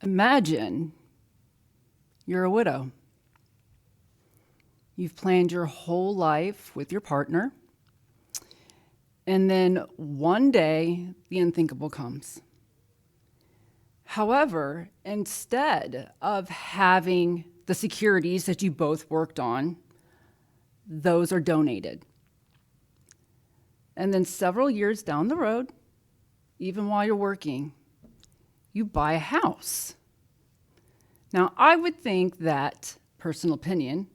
Imagine you're a widow. You've planned your whole life with your partner, and then one day the unthinkable comes. However, instead of having the securities that you both worked on, those are donated. And then several years down the road, even while you're working, you buy a house. Now, I would think that, personal opinion,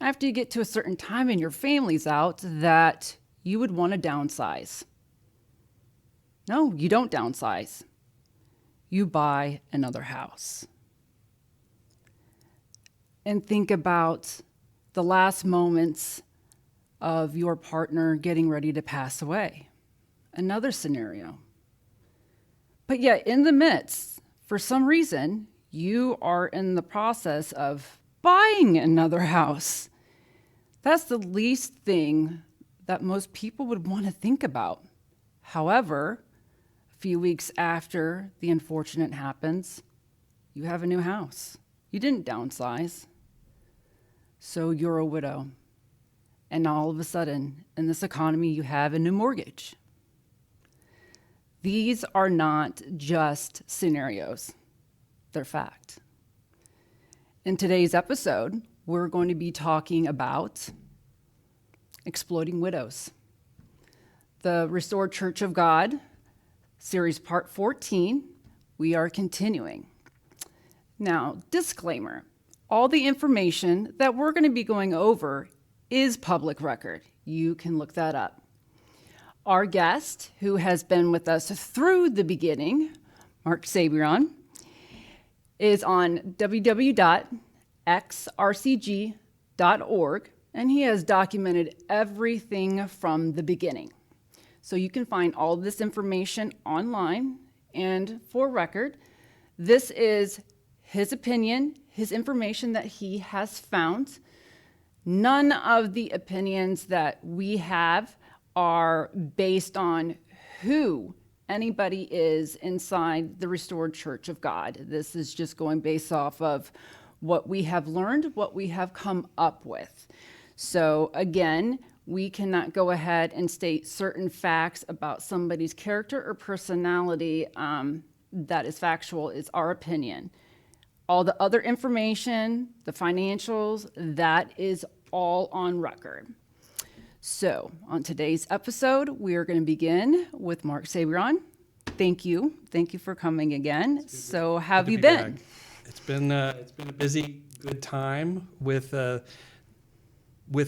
after you get to a certain time and your family's out, that you would want to downsize. No, you don't downsize. You buy another house. And think about the last moments of your partner getting ready to pass away. Another scenario. But yet, in the midst, for some reason, you are in the process of buying another house. That's the least thing that most people would want to think about. However, a few weeks after the unfortunate happens, you have a new house. You didn't downsize. So you're a widow. And all of a sudden, in this economy, you have a new mortgage. These are not just scenarios, they're fact. In today's episode, we're going to be talking about exploiting widows. The Restored Church of God, series part 14, we are continuing. Now, disclaimer, all the information that we're going to be going over is public record. You can look that up. Our guest, who has been with us through the beginning, Mark Sabiron, is on www.xrcg.org, and he has documented everything from the beginning. So you can find all of this information online, and for record, this is his opinion, his information that he has found. None of the opinions that we have are based on who anybody is inside the Restored Church of God. This is just going based off of what we have learned, what we have come up with. So again, we cannot go ahead and state certain facts about somebody's character or personality that is factual, is our opinion. All the other information, the financials, that is all on record. So, on today's episode, we are going to begin with Mark Sabiron. Thank you. Thank you for coming again. So, how have you been? Back. It's been a busy, good time with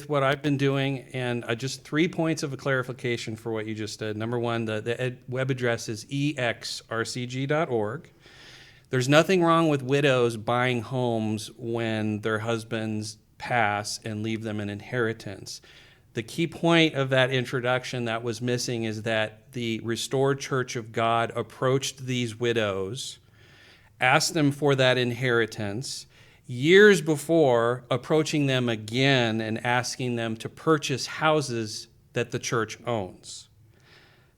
what I've been doing, and just 3 points of a clarification for what you just did. Number one, the web address is exrcg.org. There's nothing wrong with widows buying homes when their husbands pass and leave them an inheritance. The key point of that introduction that was missing is that the Restored Church of God approached these widows, asked them for that inheritance, years before approaching them again and asking them to purchase houses that the church owns.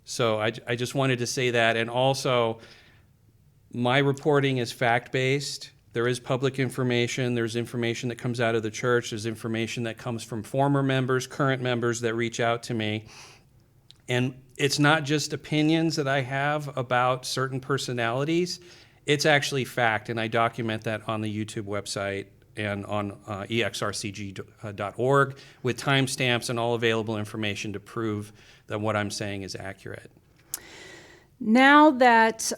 So I just wanted to say that. And also, my reporting is fact-based. There is public information. There's information that comes out of the church. There's information that comes from former members, current members that reach out to me. And it's not just opinions that I have about certain personalities. It's actually fact, and I document that on the YouTube website and on exrcg.org with timestamps and all available information to prove that what I'm saying is accurate. Now that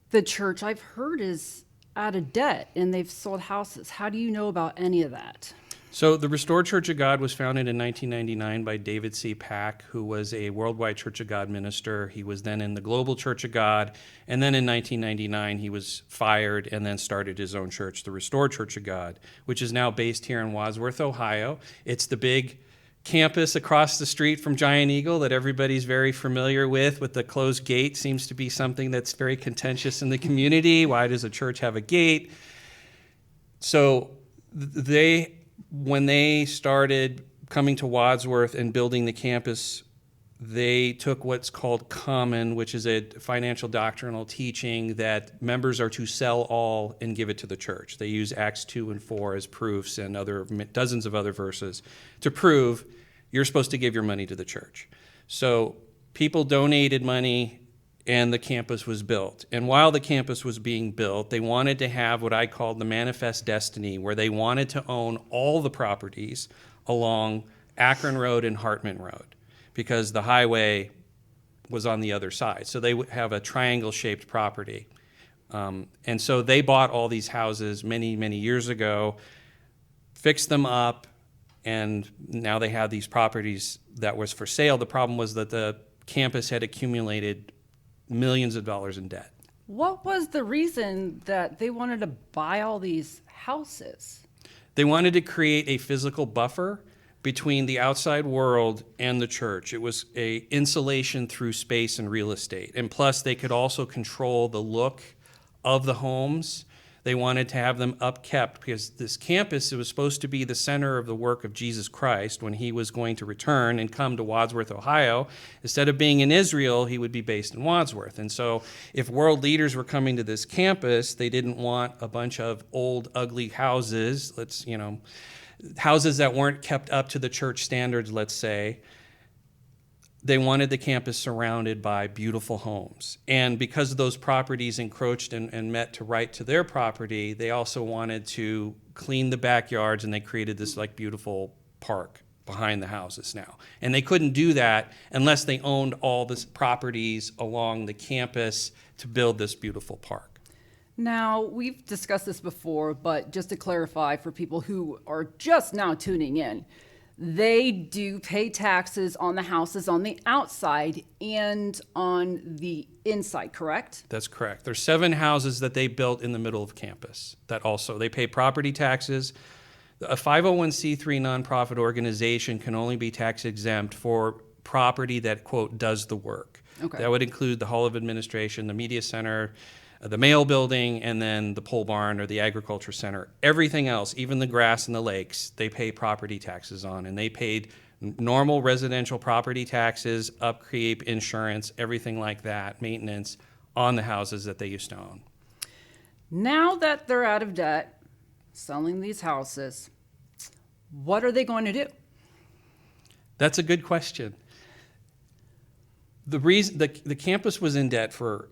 the church, I've heard, is out of debt and they've sold houses, how do you know about any of that? So the Restored Church of God was founded in 1999 by David C. Pack, who was a worldwide Church of God minister. He was then in the Global Church of God, and then in 1999 he was fired and then started his own church, the Restored Church of God, which is now based here in Wadsworth, Ohio. It's the big campus across the street from Giant Eagle that everybody's very familiar with the closed gate. Seems to be something that's very contentious in the community. Why does a church have a gate? So when they started coming to Wadsworth and building the campus they took what's called common, which is a financial doctrinal teaching that members are to sell all and give it to the church. They use Acts 2 and 4 as proofs and dozens of other verses to prove you're supposed to give your money to the church. So people donated money and the campus was built. And while the campus was being built, they wanted to have what I called the manifest destiny, where they wanted to own all the properties along Akron Road and Hartman Road, because the highway was on the other side. So they would have a triangle-shaped property. And so they bought all these houses many, many years ago, fixed them up, and now they have these properties that was for sale. The problem was that the campus had accumulated millions of dollars in debt. What was the reason that they wanted to buy all these houses? They wanted to create a physical buffer between the outside world and the church. It was a insulation through space and real estate. And plus, they could also control the look of the homes. They wanted to have them upkept because this campus, it was supposed to be the center of the work of Jesus Christ when he was going to return and come to Wadsworth, Ohio. Instead of being in Israel, he would be based in Wadsworth. And so if world leaders were coming to this campus, they didn't want a bunch of old, ugly houses, houses that weren't kept up to the church standards, let's say. They wanted the campus surrounded by beautiful homes. And because those properties encroached and met to right to their property, they also wanted to clean the backyards, and they created this beautiful park behind the houses now. And they couldn't do that unless they owned all the properties along the campus to build this beautiful park. Now, we've discussed this before, but just to clarify for people who are just now tuning in, they do pay taxes on the houses on the outside and on the inside, correct? That's correct. There's 7 houses that they built in the middle of campus that also, they pay property taxes. A 501c3 nonprofit organization can only be tax exempt for property that, quote, does the work. Okay. That would include the Hall of Administration, the Media Center, the Mail Building, and then the pole barn or the Agriculture Center. Everything else, even the grass and the lakes, they pay property taxes on. And they paid normal residential property taxes, upkeep, insurance, everything like that, maintenance on the houses that they used to own. Now that they're out of debt, selling these houses, what are they going to do? That's a good question. The reason the campus was in debt for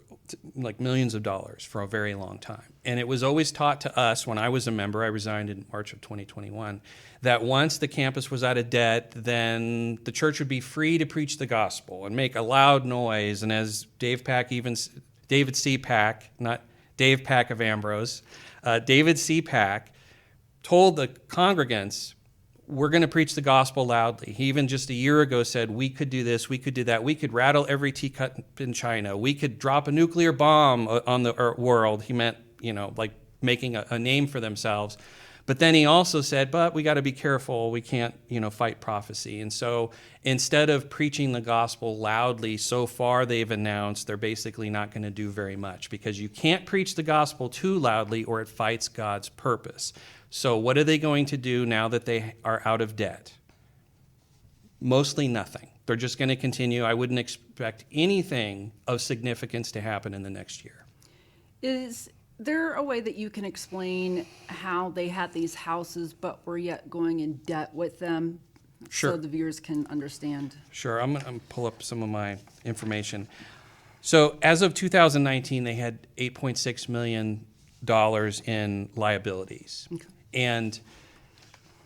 millions of dollars for a very long time. And it was always taught to us when I was a member, I resigned in March of 2021, that once the campus was out of debt, then the church would be free to preach the gospel and make a loud noise. And as David C. Pack, not Dave Pack of Ambrose, David C. Pack told the congregants, we're going to preach the gospel loudly. He even just a year ago said, we could do this, we could do that. We could rattle every teacup in China. We could drop a nuclear bomb on the world. He meant, making a name for themselves. But then he also said, but we got to be careful. We can't, fight prophecy. And so instead of preaching the gospel loudly, so far they've announced they're basically not going to do very much because you can't preach the gospel too loudly or it fights God's purpose. So what are they going to do now that they are out of debt? Mostly nothing. They're just going to continue. I wouldn't expect anything of significance to happen in the next year. Is there a way that you can explain how they had these houses but were yet going in debt with them? Sure. So the viewers can understand. Sure. I'm going to pull up some of my information. So as of 2019, they had $8.6 million in liabilities. Okay. And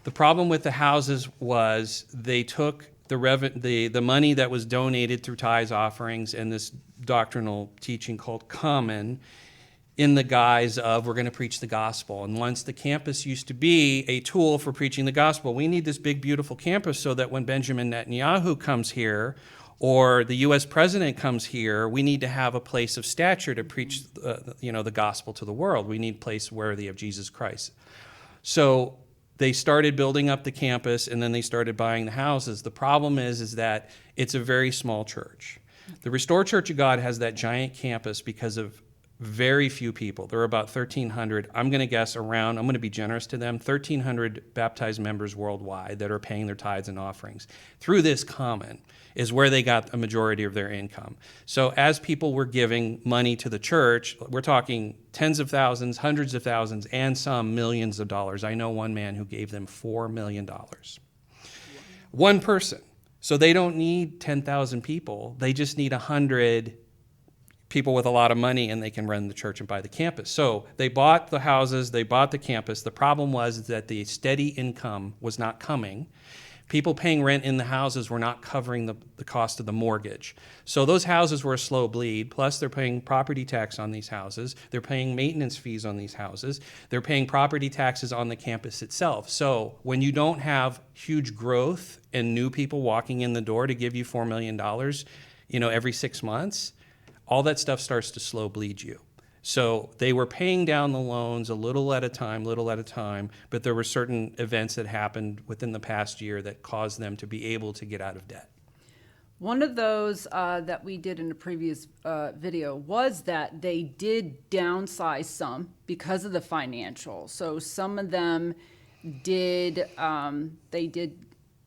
the problem with the houses was they took the money that was donated through tithes, offerings, and this doctrinal teaching called common in the guise of we're going to preach the gospel. And once the campus used to be a tool for preaching the gospel, we need this big, beautiful campus so that when Benjamin Netanyahu comes here or the U.S. president comes here, we need to have a place of stature to preach the gospel to the world. We need a place worthy of Jesus Christ. So they started building up the campus, and then they started buying the houses. The problem is that it's a very small church. The Restored Church of God has that giant campus because of very few people. There are about 1,300. I'm going to guess around, I'm going to be generous to them, 1,300 baptized members worldwide that are paying their tithes and offerings. Through this common is where they got a majority of their income. So as people were giving money to the church, we're talking tens of thousands, hundreds of thousands, and some millions of dollars. I know one man who gave them $4 million. One person. So they don't need 10,000 people. They just need 100 people with a lot of money, and they can run the church and buy the campus. So they bought the houses, they bought the campus. The problem was that the steady income was not coming. People paying rent in the houses were not covering the cost of the mortgage. So those houses were a slow bleed. Plus, they're paying property tax on these houses. They're paying maintenance fees on these houses. They're paying property taxes on the campus itself. So when you don't have huge growth and new people walking in the door to give you $4 million, every 6 months, all that stuff starts to slow bleed you. So they were paying down the loans a little at a time, but there were certain events that happened within the past year that caused them to be able to get out of debt. One of those that we did in a previous video was that they did downsize some because of the financial. So some of them did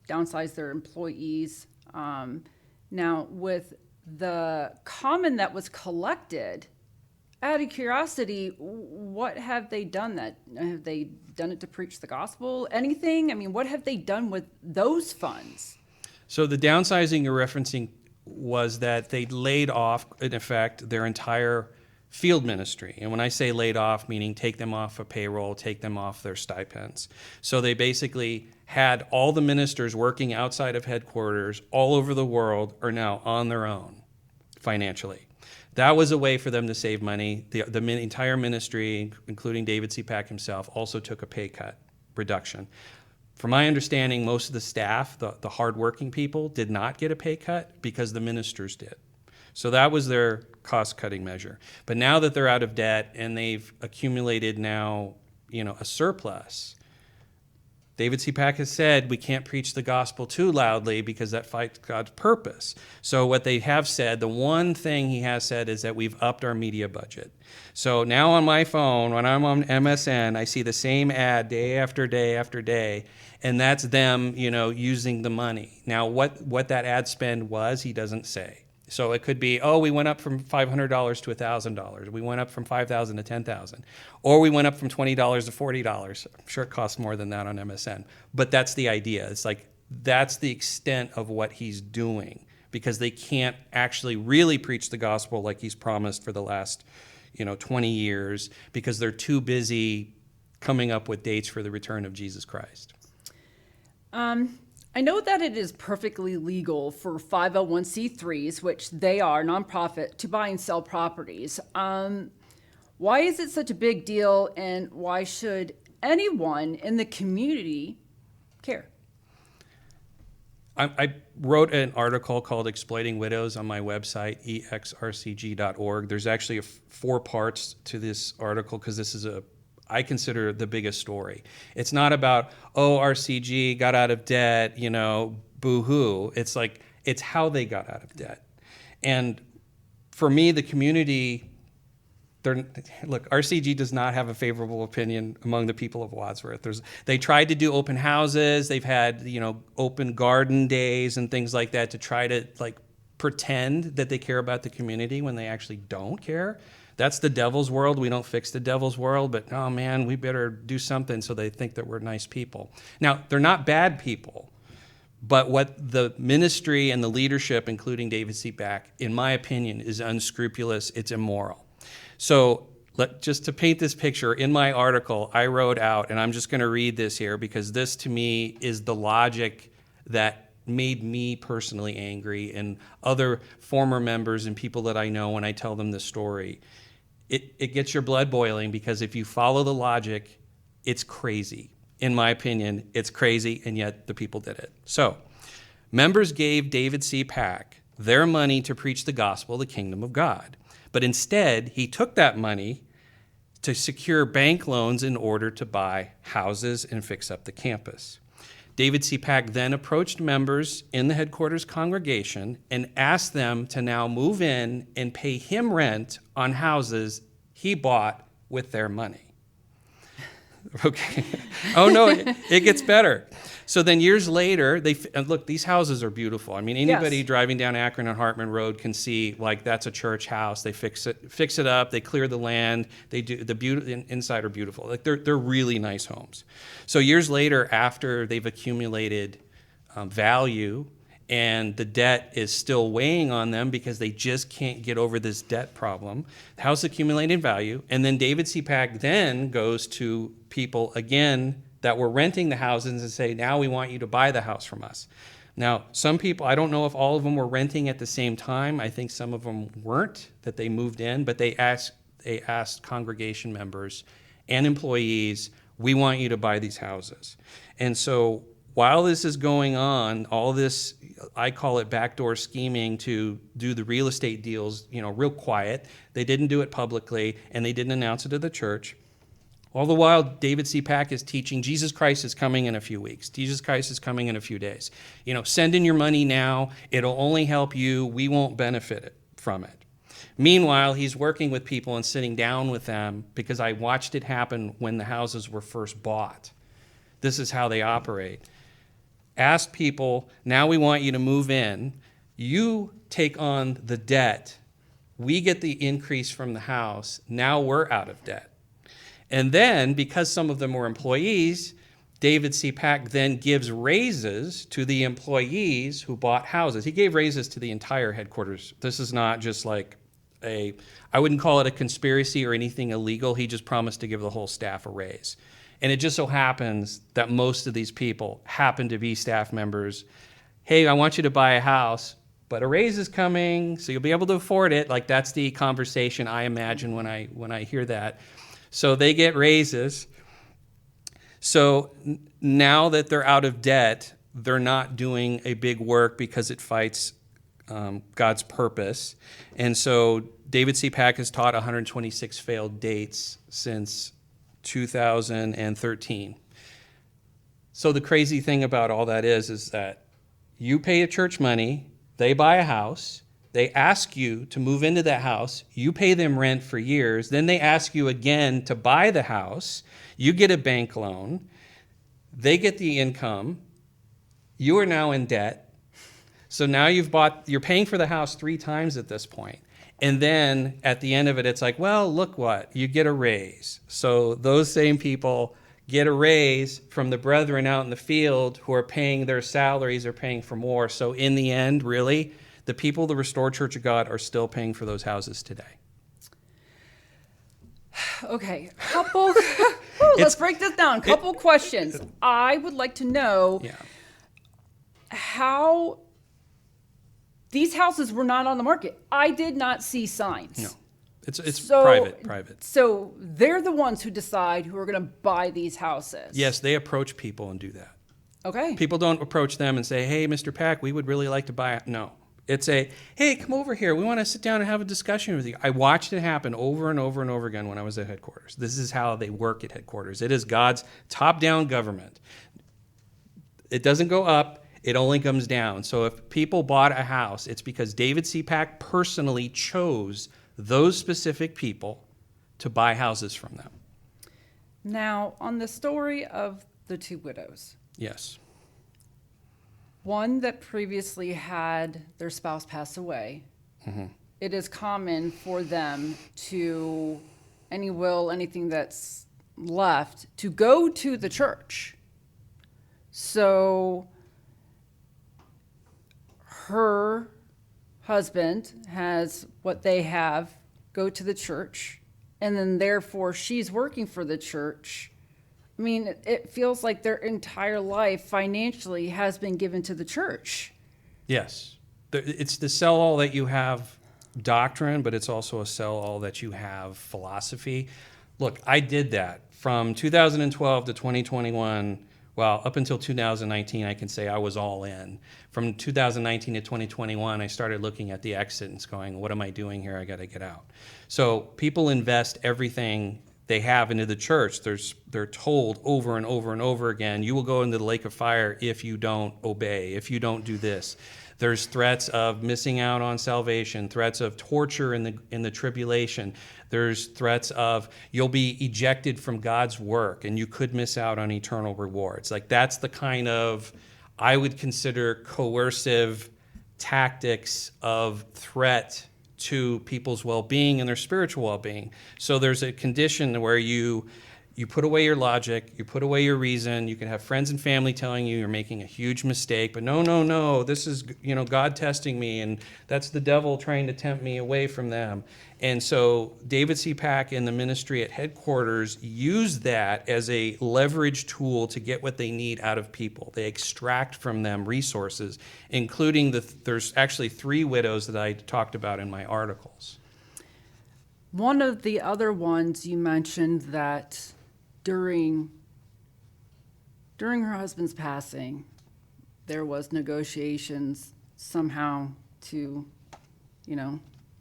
downsize their employees. Now with the common that was collected, out of curiosity, what have they done? Have they done it to preach the gospel? Anything? I mean, what have they done with those funds? So the downsizing you're referencing was that they laid off, in effect, their entire field ministry. And when I say laid off, meaning take them off of payroll, take them off their stipends. So they basically had all the ministers working outside of headquarters all over the world are now on their own financially. That was a way for them to save money. The entire ministry, including David C. Pack himself, also took a pay cut reduction. From my understanding, most of the staff, the hardworking people, did not get a pay cut because the ministers did. So that was their cost-cutting measure. But now that they're out of debt and they've accumulated now, a surplus, David C. Pack has said we can't preach the gospel too loudly because that fights God's purpose. So what they have said, the one thing he has said is that we've upped our media budget. So now on my phone, when I'm on MSN, I see the same ad day after day after day, and that's them, using the money. Now what that ad spend was, he doesn't say. So it could be, we went up from $500 to $1,000. We went up from $5,000 to $10,000. Or we went up from $20 to $40. I'm sure it costs more than that on MSN. But that's the idea. It's like that's the extent of what he's doing because they can't actually really preach the gospel like he's promised for the last 20 years because they're too busy coming up with dates for the return of Jesus Christ. I know that it is perfectly legal for 501c3s, which they are, nonprofit, to buy and sell properties. Why is it such a big deal, and why should anyone in the community care? I wrote an article called Exploiting Widows on my website, exrcg.org. There's actually 4 parts to this article because this is I consider the biggest story. It's not about, RCG got out of debt, boo-hoo. It's like, it's how they got out of debt. And for me, the community, RCG does not have a favorable opinion among the people of Wadsworth. They tried to do open houses. They've had, open garden days and things like that to try to pretend that they care about the community when they actually don't care. That's the devil's world. We don't fix the devil's world, but oh man, we better do something so they think that we're nice people. Now, they're not bad people, but what the ministry and the leadership, including David C. Pack, in my opinion, is unscrupulous. It's immoral. So just to paint this picture, in my article, I wrote out, and I'm just going to read this here because this to me is the logic that made me personally angry and other former members and people that I know when I tell them this story. It gets your blood boiling because if you follow the logic, it's crazy. In my opinion, it's crazy, and yet the people did it. So, members gave David C. Pack their money to preach the gospel, the kingdom of God. But instead, he took that money to secure bank loans in order to buy houses and fix up the campus. David C. Pack then approached members in the headquarters congregation and asked them to now move in and pay him rent on houses he bought with their money. Okay. Oh, no, it gets better. So then years later, and look, these houses are beautiful. I mean, anybody Yes. driving down Akron and Hartman Road can see, like, that's a church house. They fix it up. They clear the land. They do the inside are beautiful. Like, they're really nice homes. So years later, after they've accumulated value, and the debt is still weighing on them because they just can't get over this debt problem. The house accumulated value, and then David C. Pack then goes to people again that were renting the houses and say, now we want you to buy the house from us. Now, some people, I don't know if all of them were renting at the same time. I think some of them weren't, that they moved in, but they asked congregation members and employees, we want you to buy these houses. And so while this is going on, all this, I call it backdoor scheming to do the real estate deals, real quiet. They didn't do it publicly, and they didn't announce it to the church. All the while, David C. Pack is teaching Jesus Christ is coming in a few weeks. Jesus Christ is coming in a few days. Send in your money now. It'll only help you. We won't benefit from it. Meanwhile, he's working with people and sitting down with them, because I watched it happen when the houses were first bought. This is how they operate. Ask people, now we want you to move in. You take on the debt. We get the increase from the house. Now we're out of debt. And then, because some of them were employees, David C. Pack then gives raises to the employees who bought houses. He gave raises to the entire headquarters. This is not just like I wouldn't call it a conspiracy or anything illegal. He just promised to give the whole staff a raise. And it just so happens that most of these people happen to be staff members. Hey, I want you to buy a house, but a raise is coming, so you'll be able to afford it. Like, that's the conversation I imagine when I hear that. So they get raises. So now that they're out of debt, they're not doing a big work because it fights God's purpose. And so David C. Pack has taught 126 failed dates since 2013. So the crazy thing about all that is that you pay a church money, they buy a house, they ask you to move into that house, you pay them rent for years, then they ask you again to buy the house, you get a bank loan, they get the income, you are now in debt. So now you're paying for the house 3 times at this point. And then at the end of it, it's like, well, look what, you get a raise. So those same people get a raise from the brethren out in the field who are paying their salaries, are paying for more. So in the end, really, the people of the Restored Church of God are still paying for those houses today. Okay, let's break this down. Couple questions. I would like to know how these houses were not on the market. I did not see signs. No, it's private. So they're the ones who decide who are going to buy these houses. Yes, they approach people and do that. Okay. People don't approach them and say, hey, Mr. Pack, we would really like to buy it. No. It's hey, come over here. We want to sit down and have a discussion with you. I watched it happen over and over and over again when I was at headquarters. This is how they work at headquarters. It is God's top-down government. It doesn't go up. It only comes down. So if people bought a house, it's because David C. Pack personally chose those specific people to buy houses from them. Now, on the story of the 2 widows. Yes. One that previously had their spouse pass away. Mm-hmm. It is common for them to, any will, anything that's left, to go to the church. So her husband has what they have go to the church, and then therefore she's working for the church. I mean, it feels like their entire life financially has been given to the church. Yes. It's the sell all that you have doctrine, but it's also a sell all that you have philosophy. Look, I did that from 2012 to 2021. Well, up until 2019, I can say I was all in. From 2019 to 2021, I started looking at the exit and going, what am I doing here? I got to get out. So people invest everything they have into the church. They're told over and over and over again, you will go into the lake of fire if you don't obey, if you don't do this. There's threats of missing out on salvation, threats of torture in the tribulation. There's threats of you'll be ejected from God's work and you could miss out on eternal rewards. Like, that's the kind of, I would consider, coercive tactics of threat to people's well-being and their spiritual well-being. So there's a condition where you put away your logic, you put away your reason, you can have friends and family telling you you're making a huge mistake, but no, this is, God testing me, and that's the devil trying to tempt me away from them. And so David C. Pack and the ministry at headquarters use that as a leverage tool to get what they need out of people. They extract from them resources, including there's actually 3 widows that I talked about in my articles. One of the other ones you mentioned that during her husband's passing, there was negotiations somehow to,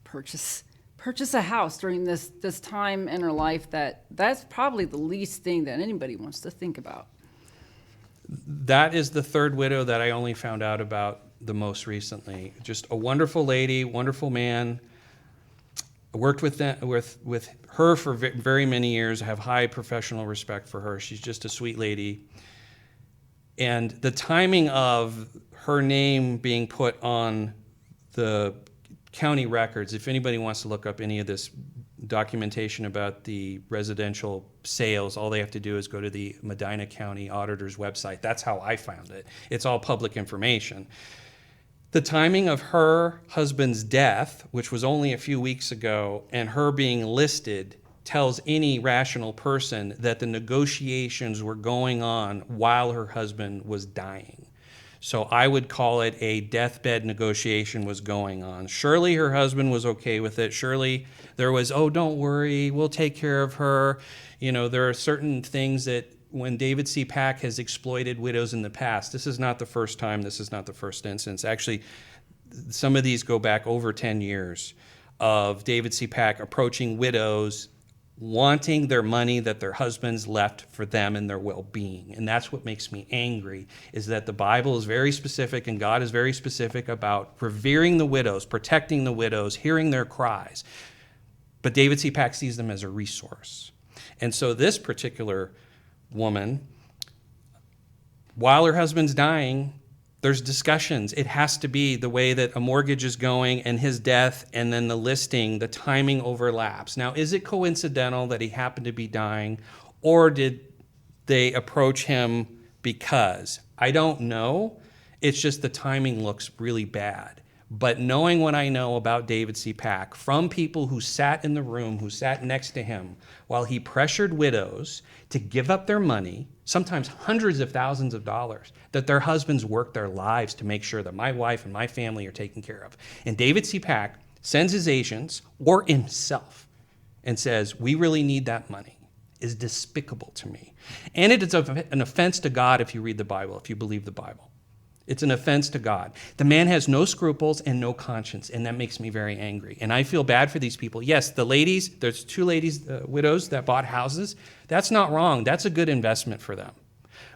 purchase a house during this time in her life. That's probably the least thing that anybody wants to think about. That is the 3rd widow that I only found out about the most recently. Just a wonderful lady, wonderful man. I worked with her for very many years. I have high professional respect for her. She's just a sweet lady. And the timing of her name being put on the county records, if anybody wants to look up any of this documentation about the residential sales, all they have to do is go to the Medina County Auditor's website. That's how I found it. It's all public information. The timing of her husband's death, which was only a few weeks ago, and her being listed tells any rational person that the negotiations were going on while her husband was dying. So I would call it a deathbed negotiation was going on. Surely her husband was okay with it. Surely there was, oh, don't worry, we'll take care of her. There are certain things that when David C. Pack has exploited widows in the past, this is not the first time, this is not the first instance. Actually, some of these go back over 10 years of David C. Pack approaching widows, wanting their money that their husbands left for them and their well-being. And that's what makes me angry, is that the Bible is very specific and God is very specific about revering the widows, protecting the widows, hearing their cries. But David C. Pack sees them as a resource. And so this particular woman, while her husband's dying, there's discussions. It has to be the way that a mortgage is going and his death and then the listing, the timing overlaps. Now, is it coincidental that he happened to be dying, or did they approach him because? I don't know. It's just the timing looks really bad. But knowing what I know about David C. Pack from people who sat in the room, who sat next to him while he pressured widows to give up their money, sometimes hundreds of thousands of dollars, that their husbands worked their lives to make sure that my wife and my family are taken care of. And David C. Pack sends his agents or himself and says, we really need that money, is despicable to me. And it is an offense to God if you read the Bible, if you believe the Bible. It's an offense to God. The man has no scruples and no conscience, and that makes me very angry. And I feel bad for these people. Yes, the ladies, there's 2 ladies, widows that bought houses. That's not wrong. That's a good investment for them.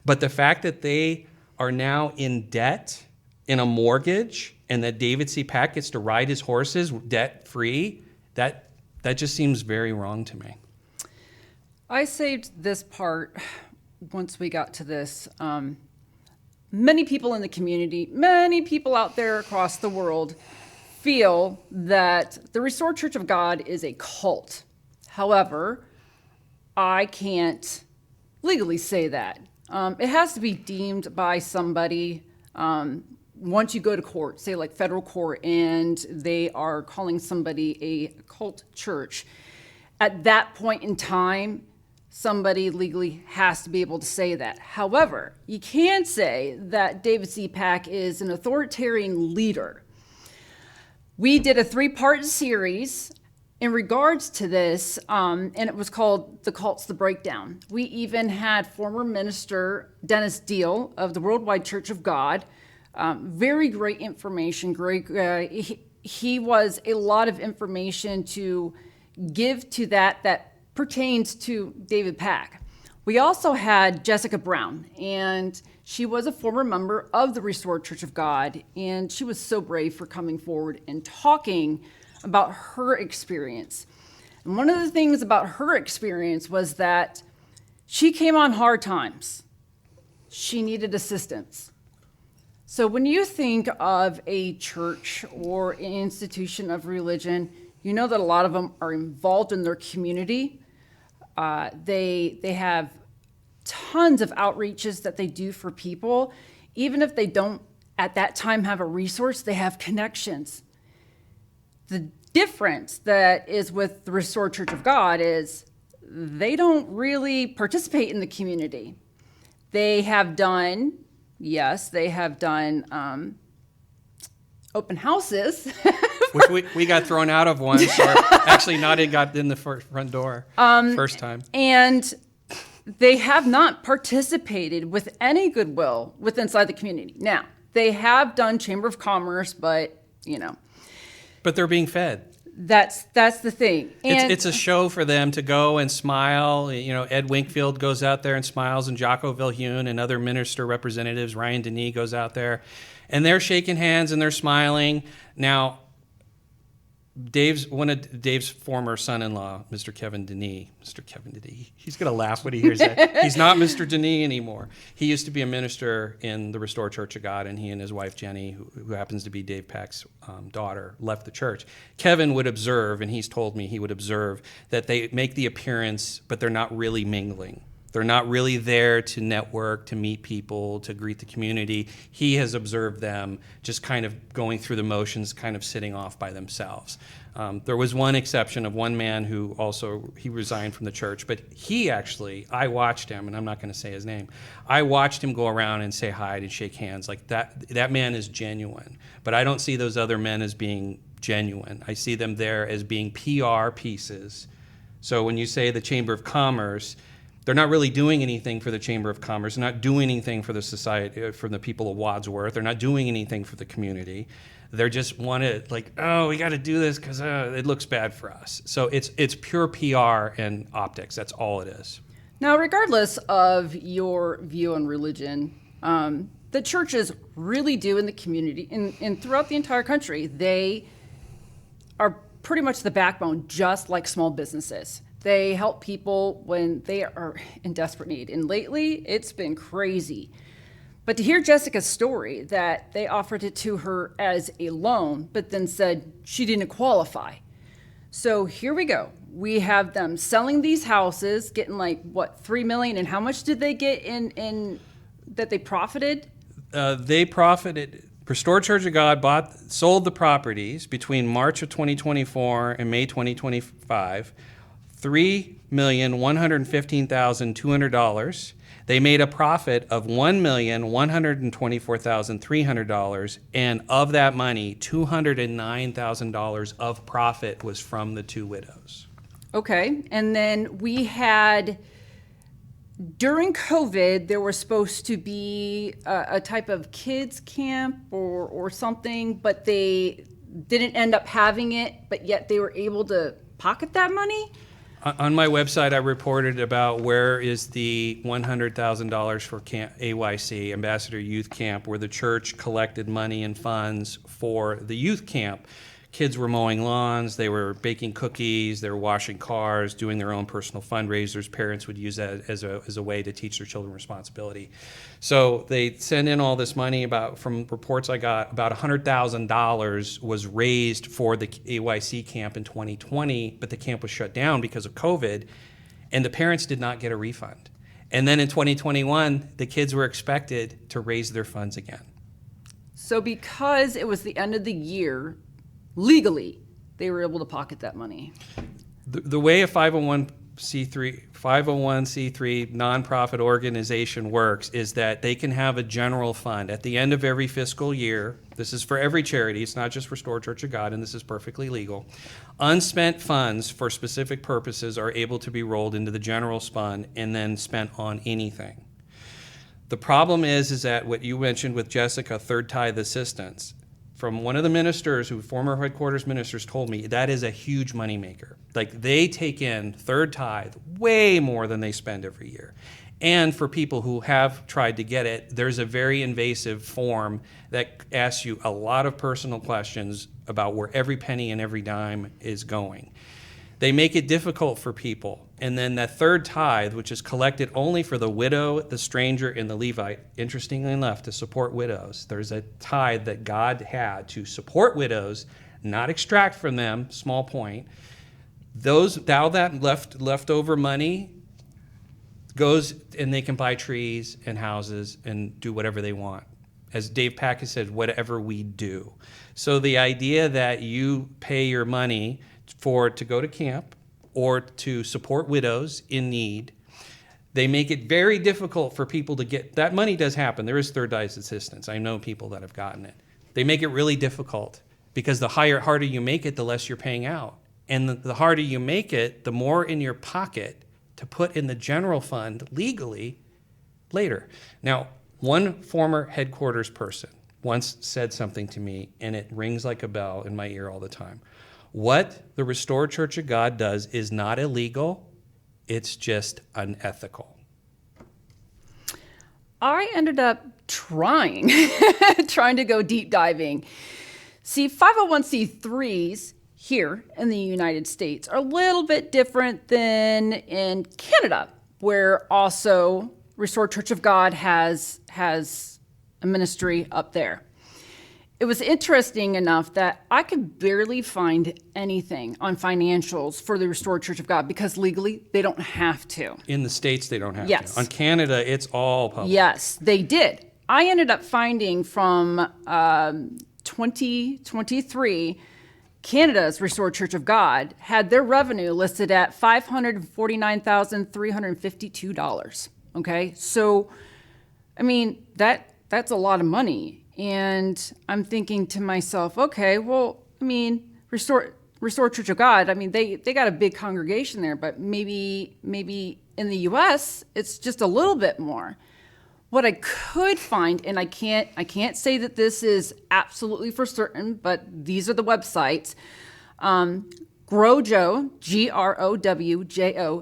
But the fact that they are now in debt, in a mortgage, and that David C. Pack gets to ride his horses debt-free, that just seems very wrong to me. I saved this part once we got to this. Many people in the community, many people out there across the world feel that the Restored Church of God is a cult. However, I can't legally say that. It has to be deemed by somebody once you go to court, say like federal court, and they are calling somebody a cult church. At that point in time, somebody legally has to be able to say that. However, you can say that David C. Pack is an authoritarian leader. We did a 3-part series in regards to this, and it was called The Cult's the Breakdown. We even had former minister Dennis Deal of the Worldwide Church of God. Very great information. He was a lot of information to give to that pertains to David Pack. We also had Jessica Brown, and she was a former member of the Restored Church of God, and she was so brave for coming forward and talking about her experience. And one of the things about her experience was that she came on hard times. She needed assistance. So when you think of a church or an institution of religion, you know that a lot of them are involved in their community. They have tons of outreaches that they do for people. Even if they don't at that time have a resource, they have connections. The difference that is with the Restored Church of God is they don't really participate in the community. They have done, yes, they have done open houses. Which we got thrown out of once, or actually not got in the front door first time. And they have not participated with any goodwill with inside the community. Now, they have done Chamber of Commerce, but, you know. But they're being fed. That's the thing. And It's a show for them to go and smile. You know, Ed Winkfield goes out there and smiles, and Jocko Vilhune and other minister representatives, Ryan Denis goes out there, and they're shaking hands and they're smiling. Now, one of Dave's former son-in-law, Mr. Kevin Denis, he's going to laugh when he hears that. He's not Mr. Denis anymore. He used to be a minister in the Restored Church of God, and he and his wife, Jenny, who happens to be Dave Pack's daughter, left the church. Kevin would observe, and he's told me he would observe, that they make the appearance, but they're not really mingling. They're not really there to network, to meet people, to greet the community. He has observed them just kind of going through the motions, kind of sitting off by themselves. There was one exception of one man who also, he resigned from the church, but he actually, I watched him, and I'm not going to say his name, I watched him go around and say hi and shake hands. Like that man is genuine, but I don't see those other men as being genuine. I see them there as being PR pieces. So when you say the Chamber of Commerce, they're not really doing anything for the Chamber of Commerce. They're not doing anything for the society, for the people of Wadsworth. They're not doing anything for the community. They're just wanted, like, oh, we got to do this because it looks bad for us. So it's pure PR and optics. That's all it is. now, regardless of your view on religion, the churches really do in the community and throughout the entire country, they are pretty much the backbone, just like small businesses. They help people when they are in desperate need. And lately, it's been crazy. But to hear Jessica's story that they offered it to her as a loan, but then said she didn't qualify. So here we go. We have them selling these houses, getting like, what, $3 million? And how much did they get in that they profited? They profited. Restored Church of God sold the properties between March of 2024 and May 2025. $3,115,200. They made a profit of $1,124,300, and of that money, $209,000 of profit was from the two widows. Okay, and then we had, during COVID, there was supposed to be a type of kids camp or something, but they didn't end up having it, but yet they were able to pocket that money? On my website, I reported about where is the $100,000 for AYC, Ambassador Youth Camp, where the church collected money and funds for the youth camp. Kids were mowing lawns, they were baking cookies, they were washing cars, doing their own personal fundraisers. Parents would use that as a way to teach their children responsibility. So they send in all this money. From reports I got, about $100,000 was raised for the AYC camp in 2020, but the camp was shut down because of COVID, and the parents did not get a refund. And then in 2021, the kids were expected to raise their funds again. So because it was the end of the year, legally, they were able to pocket that money. The way a 501c3 nonprofit organization works is that they can have a general fund at the end of every fiscal year. This is for every charity. It's not just Restored Church of God, and this is perfectly legal. Unspent funds for specific purposes are able to be rolled into the general fund and then spent on anything. The problem is that what you mentioned with Jessica, third tithe assistance, from one of the ministers, former headquarters ministers, told me that is a huge moneymaker. Like, they take in third tithe way more than they spend every year. And for people who have tried to get it, there's a very invasive form that asks you a lot of personal questions about where every penny and every dime is going. They make it difficult for people. And then that third tithe, which is collected only for the widow, the stranger, and the Levite, interestingly enough, to support widows. There's a tithe that God had to support widows, not extract from them, small point. Now that leftover money goes, and they can buy trees and houses and do whatever they want. As Dave Pack has said, whatever we do. So the idea that you pay your money to go to camp or to support widows in need, they make it very difficult for people to get. That money does happen. There is third tithe assistance. I know people that have gotten it. They make it really difficult because the harder you make it, the less you're paying out. And the harder you make it, the more in your pocket to put in the general fund legally later. Now, one former headquarters person once said something to me, and it rings like a bell in my ear all the time. What the Restored Church of God does is not illegal, it's just unethical. I ended up trying to go deep diving. See, 501c3s here in the United States are a little bit different than in Canada, where also Restored Church of God has a ministry up there. It was interesting enough that I could barely find anything on financials for the Restored Church of God because legally they don't have to. In the States, they don't have Yes. to. On Canada, it's all public. Yes, they did. I ended up finding from 2023, Canada's Restored Church of God had their revenue listed at $549,352. Okay, so I mean that's a lot of money. And I'm thinking to myself, okay, well, I mean, Restored Church of God, I mean, they got a big congregation there, but maybe in the U.S. it's just a little bit more. What I could find, and I can't say that this is absolutely for certain, but these are the websites. Growjo,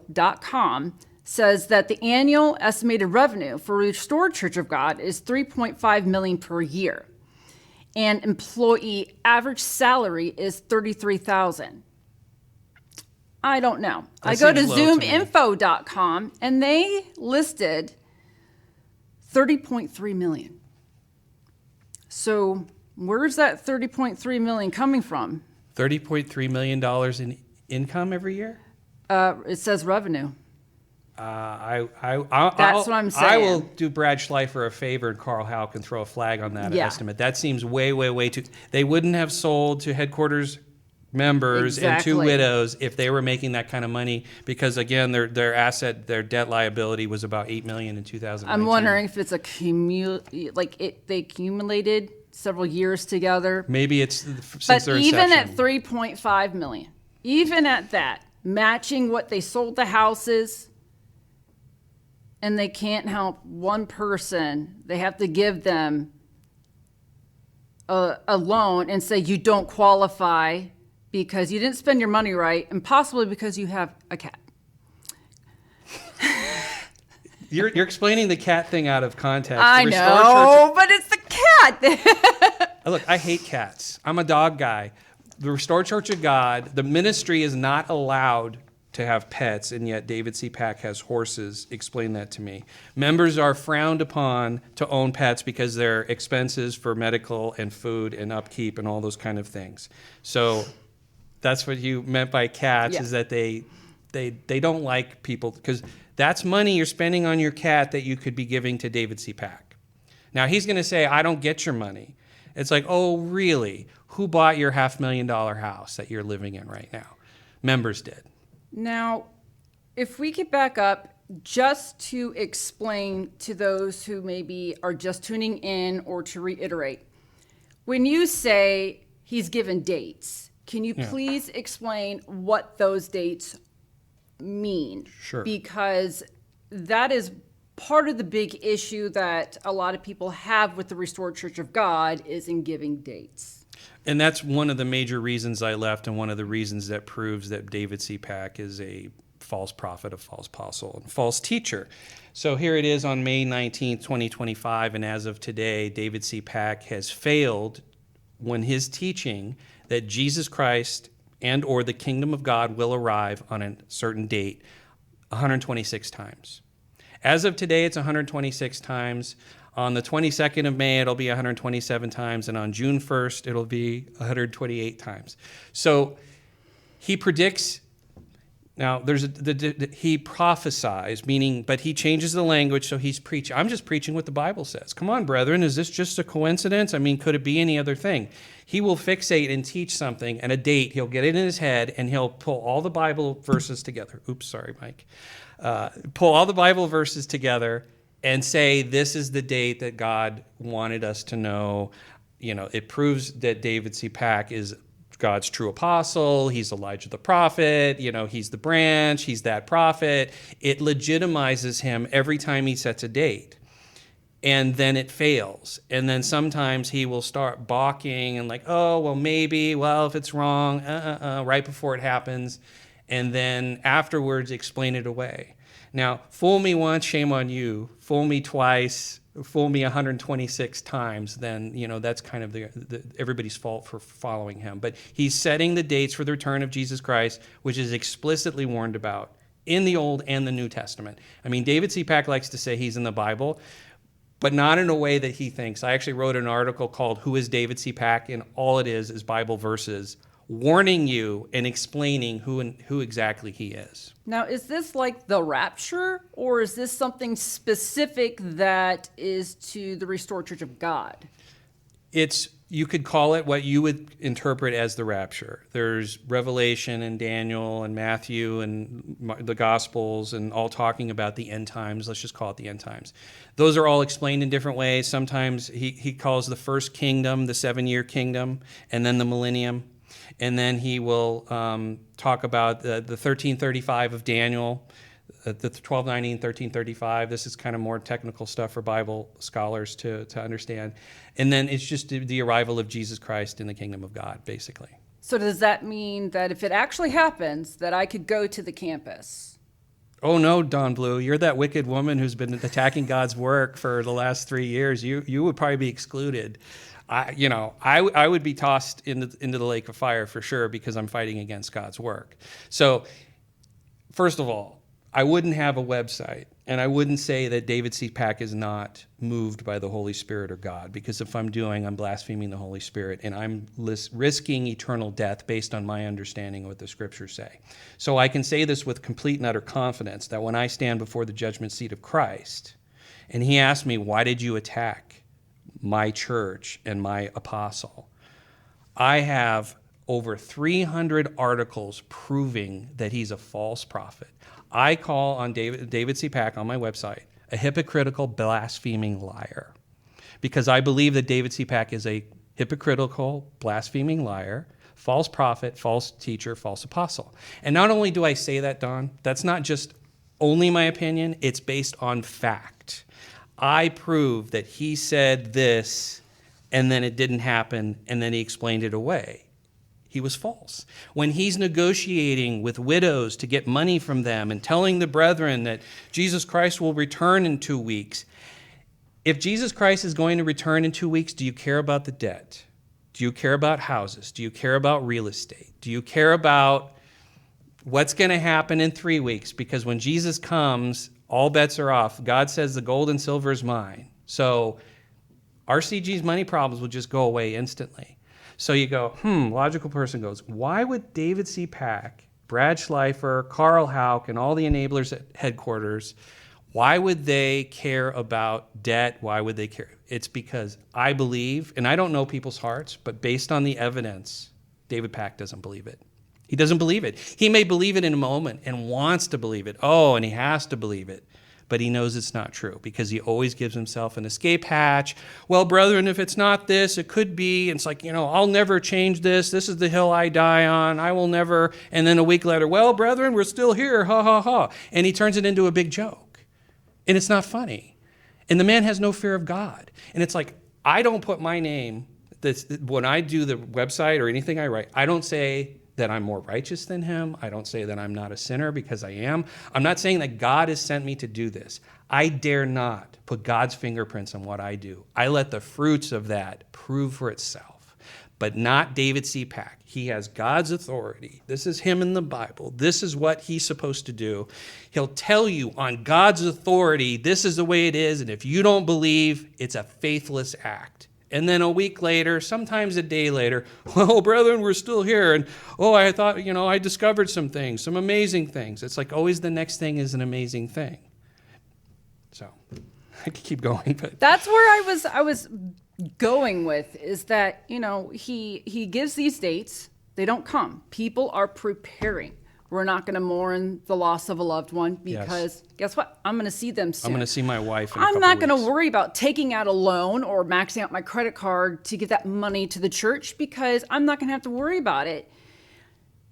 GROWJO.com says that the annual estimated revenue for Restored Church of God is $3.5 million per year, and employee average salary is $33,000. I don't know. I go to zoominfo.com and they listed $30.3 million. So where's that $30.3 million coming from? $30.3 million in income every year? It says revenue. That's what I'm saying. I will do Brad Schleifer a favor, and Carl Howe can throw a flag on that estimate. That seems way too. They wouldn't have sold to headquarters members and to widows if they were making that kind of money, because again, their debt liability was about $8 million in 2019. I'm wondering if it's they accumulated several years together. Maybe it's since but their even inception. at $3.5 million, even at that, matching what they sold the houses. And they can't help one person. They have to give them a loan and say you don't qualify because you didn't spend your money right, and possibly because you have a cat. You're explaining the cat thing out of context. I know, but it's the cat. Look, I hate cats. I'm a dog guy. The Restored Church of God, the ministry is not allowed to have pets, and yet David C. Pack has horses. Explain that to me. Members are frowned upon to own pets because they're expenses for medical and food and upkeep and all those kind of things. So that's what you meant by cats, is that they don't like people, because that's money you're spending on your cat that you could be giving to David C. Pack. Now he's going to say, I don't get your money. It's like, oh, really? Who bought your $500,000 house that you're living in right now? Members did. Now, if we could back up just to explain to those who maybe are just tuning in, or to reiterate, when you say he's given dates, can you please explain what those dates mean? Sure. Because that is part of the big issue that a lot of people have with the Restored Church of God, is in giving dates. And that's one of the major reasons I left, and one of the reasons that proves that David C. Pack is a false prophet, a false apostle, and false teacher. So here it is on May 19th, 2025, and as of today, David C. Pack has failed when his teaching that Jesus Christ and or the kingdom of God will arrive on a certain date 126 times. As of today, it's 126 times. On the 22nd of May, it'll be 127 times, and on June 1st, it'll be 128 times. So he predicts. Now, he prophesies, meaning, but he changes the language, so he's preaching. I'm just preaching what the Bible says. Come on, brethren, is this just a coincidence? I mean, could it be any other thing? He will fixate and teach something and a date. He'll get it in his head, and he'll pull all the Bible verses together. Oops, sorry, Mike. Pull all the Bible verses together and say, this is the date that God wanted us to know. You know, it proves that David C. Pack is God's true apostle. He's Elijah the prophet. You know, he's the branch. He's that prophet. It legitimizes him every time he sets a date. And then it fails. And then sometimes he will start balking and like, oh, well, maybe, well, if it's wrong, right before it happens. And then afterwards explain it away. Now, fool me once, shame on you. Fool me twice, fool me 126 times, then, you know, that's kind of everybody's fault for following him. But he's setting the dates for the return of Jesus Christ, which is explicitly warned about in the Old and the New Testament. I mean, David C. Pack likes to say he's in the Bible, but not in a way that he thinks. I actually wrote an article called Who is David C. Pack? And all it is Bible verses warning you and explaining who exactly he is. Now, is this like the rapture, or is this something specific that is to the restored church of God? You could call it what you would interpret as the rapture. There's Revelation and Daniel and Matthew and the Gospels and all talking about the end times. Let's just call it the end times. Those are all explained in different ways. Sometimes he calls the first kingdom the 7-year kingdom, and then the millennium. And then he will talk about the 1335 of Daniel, the 1290 and 1335. This is kind of more technical stuff for Bible scholars to understand. And then it's just the arrival of Jesus Christ in the kingdom of God, basically. So does that mean that if it actually happens, that I could go to the campus? Oh no, Don Blue, you're that wicked woman who's been attacking God's work for the last 3 years. You would probably be excluded. I would be tossed into the lake of fire for sure because I'm fighting against God's work. So, first of all, I wouldn't have a website, and I wouldn't say that David C. Pack is not moved by the Holy Spirit or God, because if I'm blaspheming the Holy Spirit, and I'm risking eternal death based on my understanding of what the Scriptures say. So I can say this with complete and utter confidence that when I stand before the judgment seat of Christ, and he asks me, why did you attack my church and my apostle? I have over 300 articles proving that he's a false prophet. I call on David C. Pack on my website a hypocritical, blaspheming liar, because I believe that David C. Pack is a hypocritical, blaspheming liar, false prophet, false teacher, false apostle. And not only do I say that, Don, that's not just only my opinion, it's based on fact. I prove that he said this, and then it didn't happen, and then he explained it away. He was false. When he's negotiating with widows to get money from them and telling the brethren that Jesus Christ will return in 2 weeks, if Jesus Christ is going to return in 2 weeks, do you care about the debt? Do you care about houses? Do you care about real estate? Do you care about what's going to happen in 3 weeks? Because when Jesus comes, all bets are off. God says the gold and silver is mine. So RCG's money problems will just go away instantly. So you go, logical person goes, why would David C. Pack, Brad Schleifer, Carl Houck, and all the enablers at headquarters, why would they care about debt? Why would they care? It's because I believe, and I don't know people's hearts, but based on the evidence, David Pack doesn't believe it. He doesn't believe it. He may believe it in a moment and wants to believe it. Oh, and he has to believe it. But he knows it's not true because he always gives himself an escape hatch. Well, brethren, if it's not this, it could be. And it's like, I'll never change this. This is the hill I die on. I will never. And then a week later, well, brethren, we're still here. Ha, ha, ha. And he turns it into a big joke. And it's not funny. And the man has no fear of God. And it's like, I don't put my name, when I do the website or anything I write, I don't say that I'm more righteous than him. I don't say that I'm not a sinner, because I am. I'm not saying that God has sent me to do this. I dare not put God's fingerprints on what I do. I let the fruits of that prove for itself, but not David C. Pack. He has God's authority. This is him in the Bible. This is what he's supposed to do. He'll tell you on God's authority, this is the way it is, and if you don't believe, it's a faithless act. And then a week later, sometimes a day later, well, brethren, we're still here. And, I thought, I discovered some things, some amazing things. It's like always the next thing is an amazing thing. So I could keep going, but that's where I was going with, is that, he gives these dates. They don't come. People are preparing. We're not going to mourn the loss of a loved one, because guess what? I'm going to see them soon. I'm going to see my wife in a I'm couple not going weeks. to worry about taking out a loan or maxing out my credit card to get that money to the church, because I'm not going to have to worry about it.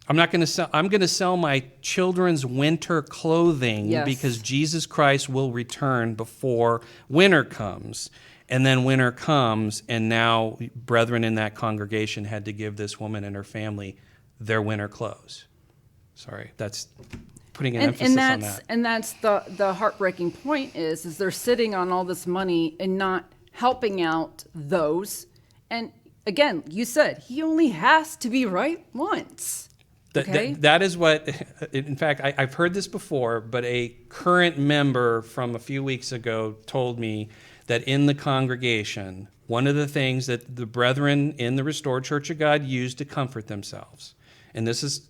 I'm going to sell my children's winter clothing, because Jesus Christ will return before winter comes. And then winter comes, and now brethren in that congregation had to give this woman and her family their winter clothes. Sorry, that's putting an emphasis on that. And that's the heartbreaking point is they're sitting on all this money and not helping out those. And again, you said he only has to be right once. Okay? That is what, in fact, I've heard this before, but a current member from a few weeks ago told me that in the congregation, one of the things that the brethren in the Restored Church of God use to comfort themselves, and this is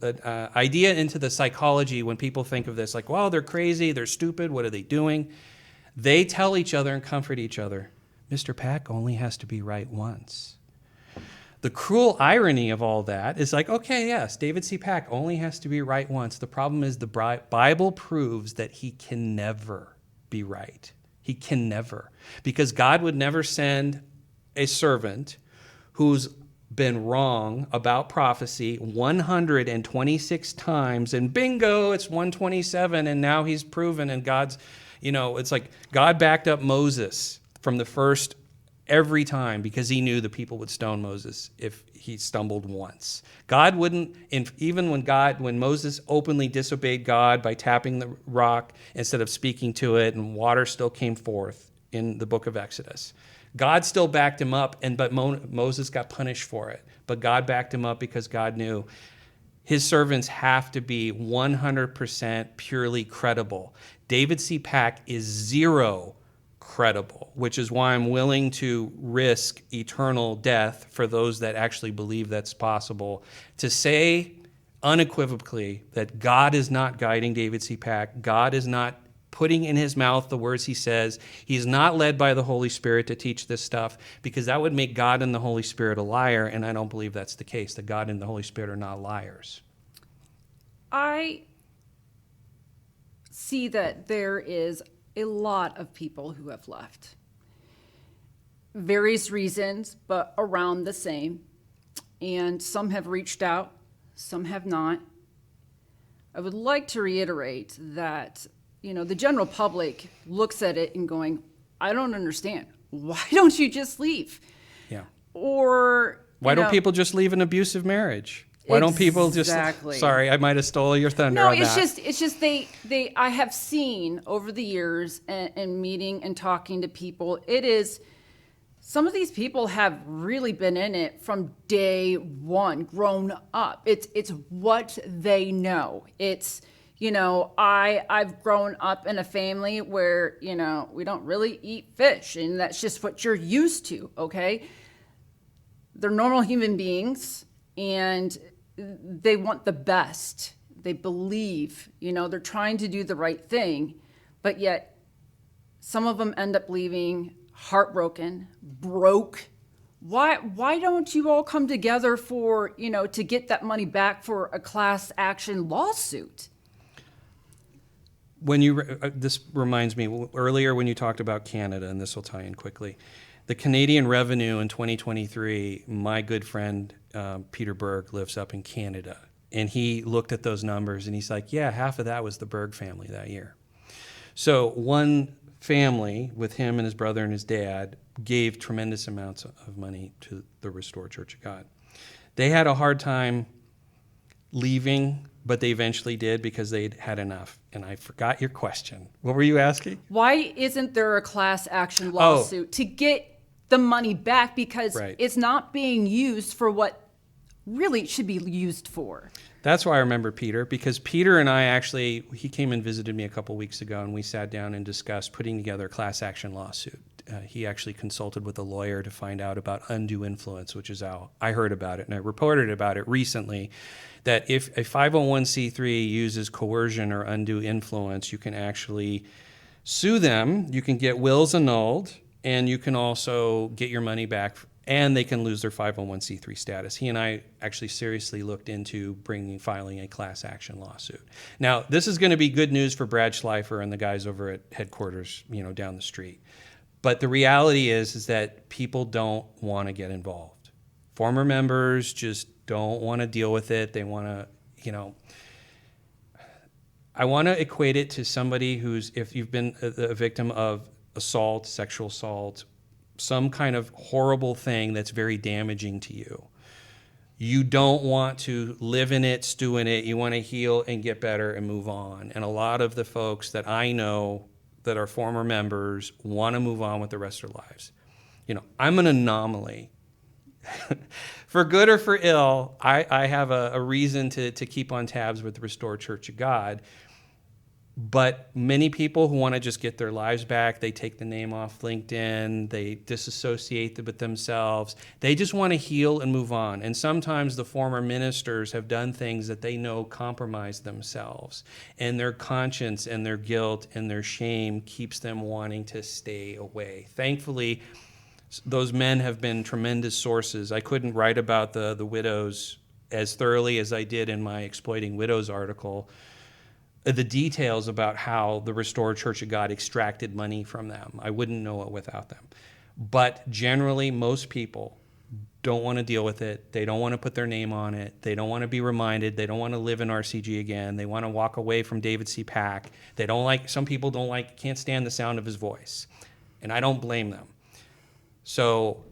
an idea into the psychology when people think of this, like, wow, they're crazy, they're stupid, what are they doing? They tell each other and comfort each other, Mr. Pack only has to be right once. The cruel irony of all that is like, okay, yes, David C. Pack only has to be right once. The problem is the Bible proves that he can never be right. He can never. Because God would never send a servant who's been wrong about prophecy 126 times, and bingo, it's 127, and now he's proven, and God's, it's like God backed up Moses from the first every time, because he knew the people would stone Moses if he stumbled once. God wouldn't, even when Moses openly disobeyed God by tapping the rock instead of speaking to it, and water still came forth in the book of Exodus. God still backed him up, but Moses got punished for it. But God backed him up because God knew his servants have to be 100% purely credible. David C. Pack is zero credible, which is why I'm willing to risk eternal death for those that actually believe that's possible. To say unequivocally that God is not guiding David C. Pack, God is not putting in his mouth the words he says, he's not led by the Holy Spirit to teach this stuff, because that would make God and the Holy Spirit a liar, and I don't believe that's the case, that God and the Holy Spirit are not liars. I see that there is a lot of people who have left. Various reasons, but around the same. And some have reached out, some have not. I would like to reiterate that, the general public looks at it and going, I don't understand. Why don't you just leave? Yeah. Or why don't people just leave an abusive marriage? Why don't people just, sorry, I might have stole your thunder on that. It's just I have seen over the years and meeting and talking to people, some of these people have really been in it from day one, grown up. It's what they know. It's, I've grown up in a family where, we don't really eat fish, and that's just what you're used to, okay? They're normal human beings, and they want the best. They believe, they're trying to do the right thing, but yet some of them end up leaving heartbroken, broke. Why don't you all come together for, to get that money back for a class action lawsuit? This reminds me, earlier when you talked about Canada, and this will tie in quickly, the Canadian revenue in 2023, my good friend Peter Berg lives up in Canada, and he looked at those numbers and he's like, yeah, half of that was the Berg family that year. So one family, with him and his brother and his dad, gave tremendous amounts of money to the Restored Church of God. They had a hard time leaving, but they eventually did because they'd had enough. And I forgot your question. What were you asking? Why isn't there a class action lawsuit to get the money back? Because Right. it's not being used for what really it should be used for. That's why I remember Peter, because Peter and I he came and visited me a couple weeks ago, and we sat down and discussed putting together a class action lawsuit. He actually consulted with a lawyer to find out about undue influence, which is how I heard about it, and I reported about it recently, that if a 501c3 uses coercion or undue influence, you can actually sue them, you can get wills annulled, and you can also get your money back, and they can lose their 501c3 status. He and I actually seriously looked into filing a class action lawsuit. Now, this is going to be good news for Brad Schleifer and the guys over at headquarters, down the street. But the reality is that people don't want to get involved. Former members just don't want to deal with it. They want to, I want to equate it to somebody if you've been a victim of assault, sexual assault, some kind of horrible thing that's very damaging to you. You don't want to live in it, stew in it. You want to heal and get better and move on. And a lot of the folks that I know that are former members want to move on with the rest of their lives. I'm an anomaly. For good or for ill, I have a reason to keep on tabs with the Restored Church of God. But many people who want to just get their lives back, they take the name off LinkedIn, they disassociate with themselves. They just want to heal and move on. And sometimes the former ministers have done things that they know compromise themselves. And their conscience and their guilt and their shame keeps them wanting to stay away. Thankfully, those men have been tremendous sources. I couldn't write about the widows as thoroughly as I did in my Exploiting Widows article, the details about how the Restored Church of God extracted money from them. I wouldn't know it without them. But generally, most people don't want to deal with it. They don't want to put their name on it. They don't want to be reminded. They don't want to live in RCG again. They want to walk away from David C. Pack. Some people can't stand the sound of his voice. And I don't blame them. So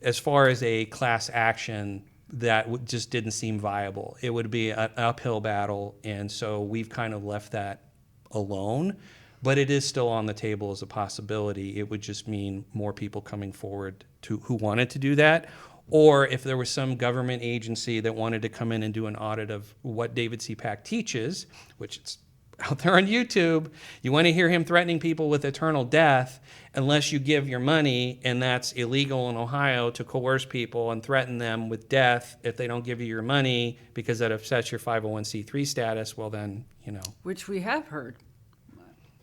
as far as a class action, that just didn't seem viable. It would be an uphill battle, and so we've kind of left that alone, but it is still on the table as a possibility. It would just mean more people coming forward who wanted to do that, or if there was some government agency that wanted to come in and do an audit of what David C. Pack teaches, which it's out there on YouTube. You want to hear him threatening people with eternal death unless you give your money, and that's illegal in Ohio to coerce people and threaten them with death if they don't give you your money because that upsets your 501c3 status. Well, then, Which we have heard.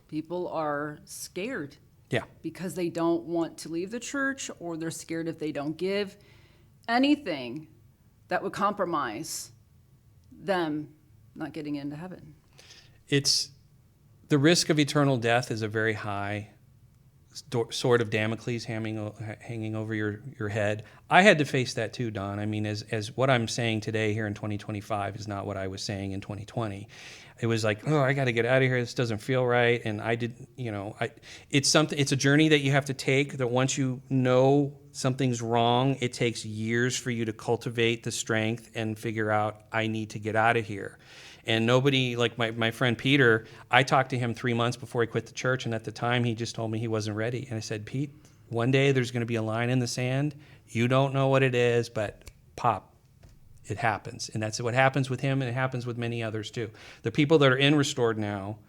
People are scared. Yeah. Because they don't want to leave the church, or they're scared if they don't give anything that would compromise them not getting into heaven. It's the risk of eternal death is a very high sword of Damocles hanging over your head. I had to face that too, Don. I mean, as what I'm saying today here in 2025 is not what I was saying in 2020. It was like, I got to get out of here. This doesn't feel right. And it's a journey that you have to take, that once you know something's wrong, it takes years for you to cultivate the strength and figure out, I need to get out of here. And nobody, like my friend Peter, I talked to him 3 months before he quit the church, and at the time he just told me he wasn't ready. And I said, Pete, one day there's going to be a line in the sand. You don't know what it is, but pop, it happens. And that's what happens with him, and it happens with many others too. The people that are in Restored now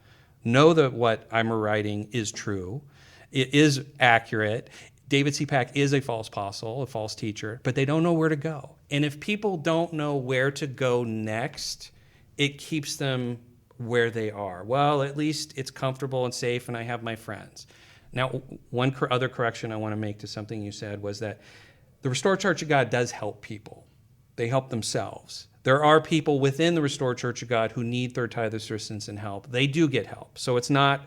know that what I'm writing is true. It is accurate. David C. Pack is a false apostle, a false teacher, but they don't know where to go. And if people don't know where to go next, it keeps them where they are. Well, at least it's comfortable and safe, and I have my friends. Now, one other correction I want to make to something you said was that the Restored Church of God does help people. They help themselves. There are people within the Restored Church of God who need third tithe assistance and help. They do get help. So it's not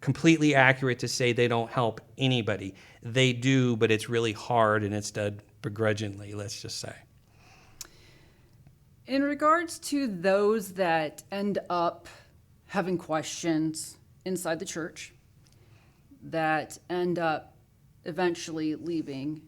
completely accurate to say they don't help anybody. They do, but it's really hard, and it's done begrudgingly, let's just say. In regards to those that end up having questions inside the church, that end up eventually leaving,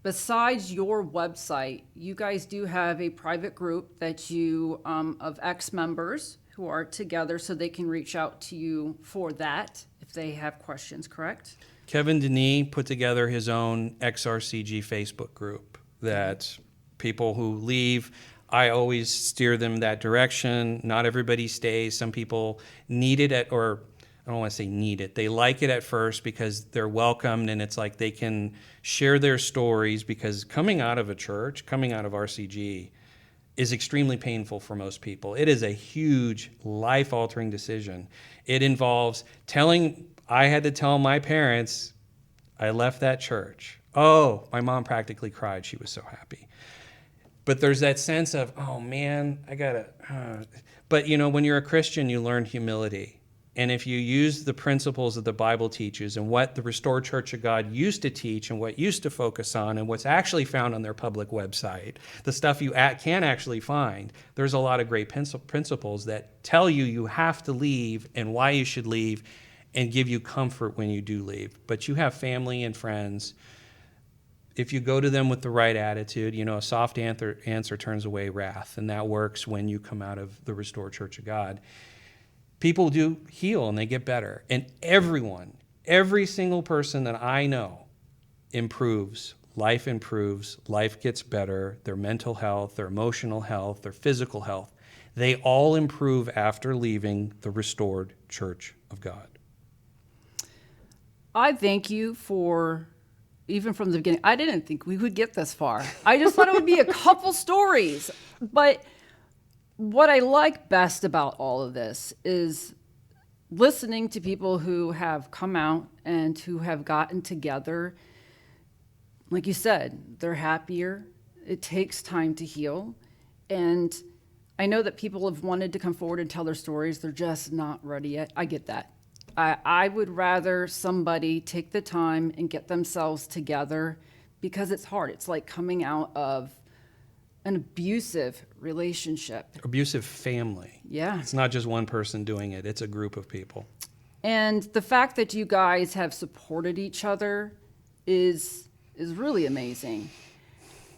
besides your website, you guys do have a private group that you, of ex-members who are together so they can reach out to you for that if they have questions, correct? Kevin Denis put together his own XRCG Facebook group that people who leave, I always steer them that direction. Not everybody stays. Some people need it or I don't want to say need it. They like it at first because they're welcomed and it's like they can share their stories, because coming out of a church, coming out of RCG is extremely painful for most people. It is a huge life-altering decision. It involves I had to tell my parents I left that church. Oh, my mom practically cried. She was so happy. But there's that sense of, oh man, I gotta. But when you're a Christian, you learn humility. And if you use the principles that the Bible teaches and what the Restored Church of God used to teach and what used to focus on and what's actually found on their public website, the stuff you can actually find, there's a lot of great principles that tell you have to leave and why you should leave and give you comfort when you do leave. But you have family and friends. If you go to them with the right attitude, a soft answer turns away wrath, and that works when you come out of the Restored Church of God. People do heal and they get better. And every single person that I know improves. Life gets better, their mental health, their emotional health, their physical health. They all improve after leaving the Restored Church of God. I thank you for, even from the beginning, I didn't think we would get this far. I just thought it would be a couple stories. But what I like best about all of this is listening to people who have come out and who have gotten together. Like you said, they're happier. It takes time to heal. And I know that people have wanted to come forward and tell their stories. They're just not ready yet. I get that. I would rather somebody take the time and get themselves together, because it's hard. It's like coming out of an abusive relationship. Abusive family. Yeah. It's not just one person doing it. It's a group of people. And the fact that you guys have supported each other is really amazing.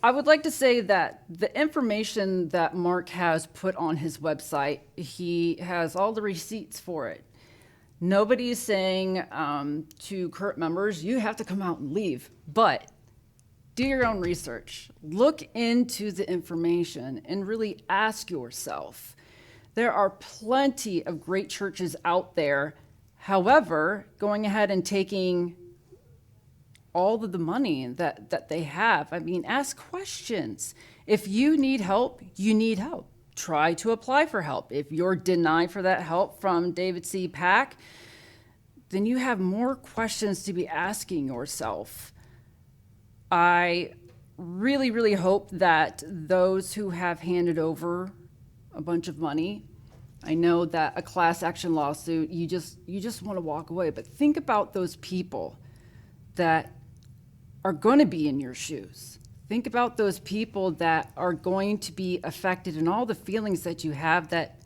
I would like to say that the information that Mark has put on his website, he has all the receipts for it. Nobody is saying to current members, you have to come out and leave, but do your own research. Look into the information and really ask yourself. There are plenty of great churches out there. However, going ahead and taking all of the money that they have, ask questions. If you need help, you need help. Try to apply for help. If you're denied for that help from David C. Pack, then you have more questions to be asking yourself. I really, really hope that those who have handed over a bunch of money, I know that a class action lawsuit, you just want to walk away, but think about those people that are going to be in your shoes. Think about those people that are going to be affected and all the feelings that you have that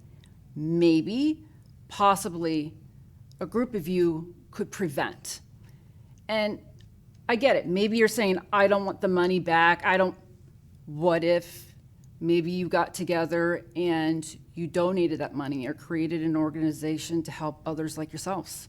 maybe, possibly, a group of you could prevent. And I get it. Maybe you're saying, I don't want the money back. What if maybe you got together and you donated that money or created an organization to help others like yourselves?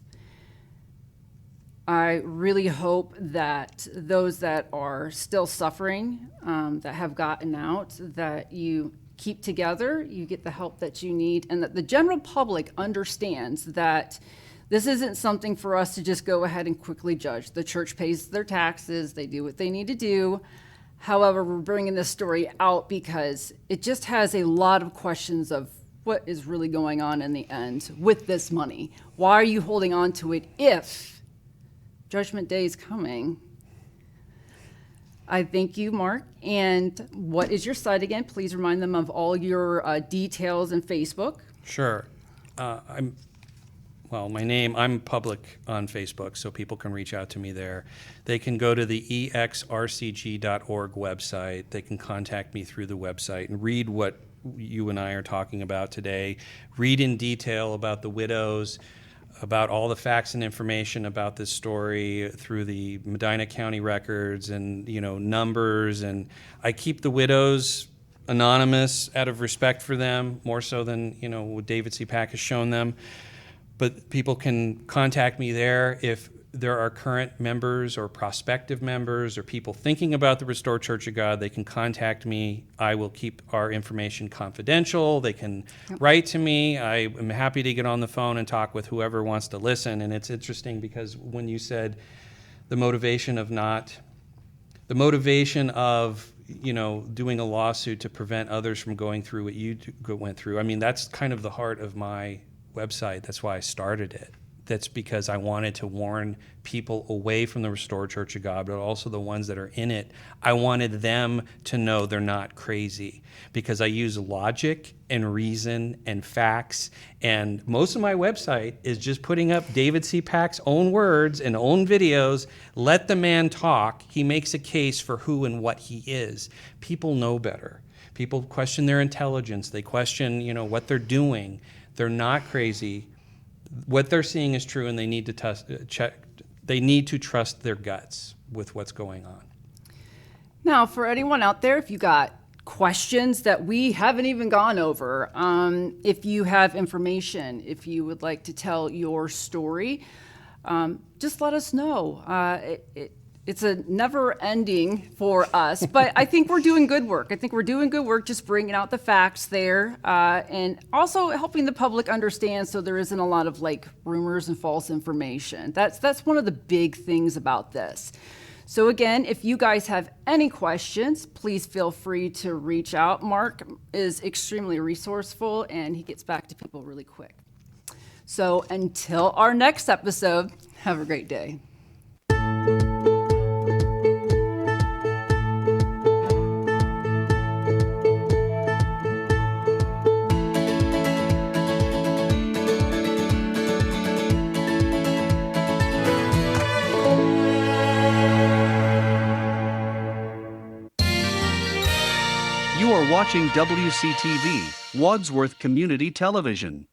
I really hope that those that are still suffering, that have gotten out, that you keep together, you get the help that you need, and that the general public understands that this isn't something for us to just go ahead and quickly judge. The church pays their taxes, they do what they need to do. However, we're bringing this story out because it just has a lot of questions of what is really going on in the end with this money. Why are you holding on to it if Judgment Day is coming? I thank you, Mark. And what is your site again? Please remind them of all your details and Facebook. Sure. I'm public on Facebook, so people can reach out to me there. They can go to the exrcg.org website. They can contact me through the website and read what you and I are talking about today. Read in detail about the widows, about all the facts and information about this story through the Medina County records and, numbers. And I keep the widows anonymous out of respect for them, more so than, what David C. Pack has shown them. But people can contact me there if there are current members or prospective members or people thinking about the Restored Church of God. They can contact me. I will keep our information confidential. They can write to me. I am happy to get on the phone and talk with whoever wants to listen. And it's interesting because when you said the motivation of doing a lawsuit to prevent others from going through what you went through, I mean, that's kind of the heart of my website. That's why I started it. That's because I wanted to warn people away from the Restored Church of God, but also the ones that are in it. I wanted them to know they're not crazy, because I use logic and reason and facts. And most of my website is just putting up David C. Pack's own words and own videos. Let the man talk. He makes a case for who and what he is. People know better. People question their intelligence. They question, what they're doing. They're not crazy. What they're seeing is true, and they need to They need to trust their guts with what's going on. Now, for anyone out there, if you got questions that we haven't even gone over, if you have information, if you would like to tell your story, just let us know. It's a never ending for us, but I think we're doing good work. Just bringing out the facts there, and also helping the public understand so there isn't a lot of rumors and false information. That's one of the big things about this. So again, if you guys have any questions, please feel free to reach out. Mark is extremely resourceful and he gets back to people really quick. So until our next episode, have a great day. You are watching WCTV, Wadsworth Community Television.